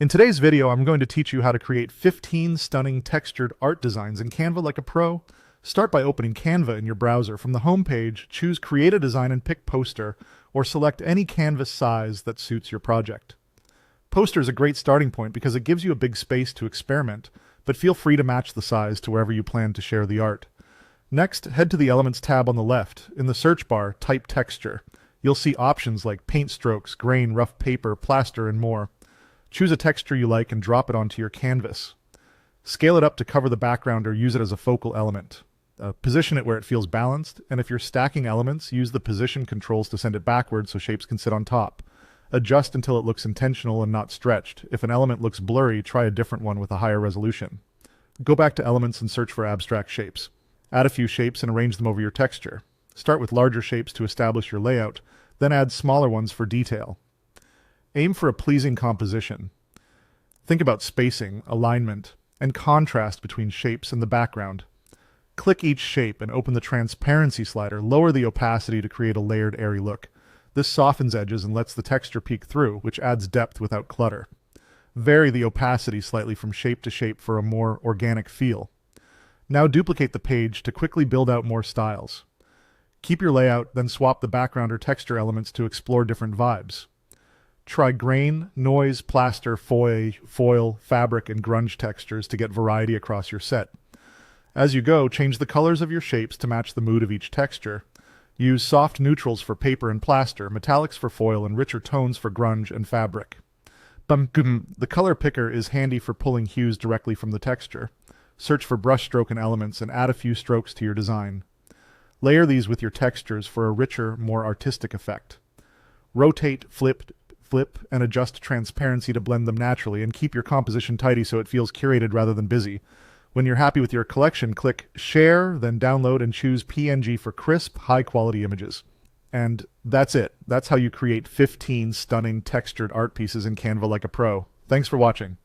In today's video, I'm going to teach you how to create 15 stunning textured art designs in Canva like a pro. Start by opening Canva in your browser. From the home page, choose Create a Design and pick Poster, or select any canvas size that suits your project. Poster is a great starting point because it gives you a big space to experiment, but feel free to match the size to wherever you plan to share the art. Next, head to the Elements tab on the left. In the search bar, type Texture. You'll see options like paint strokes, grain, rough paper, plaster, and more. Choose a texture you like and drop it onto your canvas. Scale it up to cover the background or use it as a focal element. Position it where it feels balanced, and if you're stacking elements, use the position controls to send it backwards so shapes can sit on top. Adjust until it looks intentional and not stretched. If an element looks blurry, try a different one with a higher resolution. Go back to Elements and search for abstract shapes. Add a few shapes and arrange them over your texture. Start with larger shapes to establish your layout, then add smaller ones for detail. Aim for a pleasing composition. Think about spacing, alignment, and contrast between shapes and the background. Click each shape and open the transparency slider. Lower the opacity to create a layered, airy look. This softens edges and lets the texture peek through, which adds depth without clutter. Vary the opacity slightly from shape to shape for a more organic feel. Now duplicate the page to quickly build out more styles. Keep your layout, then swap the background or texture elements to explore different vibes. Try grain, noise, plaster, foil, fabric, and grunge textures to get variety across your set. As you go, change the colors of your shapes to match the mood of each texture. Use soft neutrals for paper and plaster, metallics for foil, and richer tones for grunge and fabric. The color picker is handy for pulling hues directly from the texture. Search for brushstroke and elements and add a few strokes to your design. Layer these with your textures for a richer, more artistic effect. Rotate, flip, and adjust transparency to blend them naturally, and keep your composition tidy so it feels curated rather than busy. When you're happy with your collection, click Share, then Download, and choose PNG for crisp, high-quality images. And that's it. That's how you create 15 stunning textured art pieces in Canva like a pro. Thanks for watching.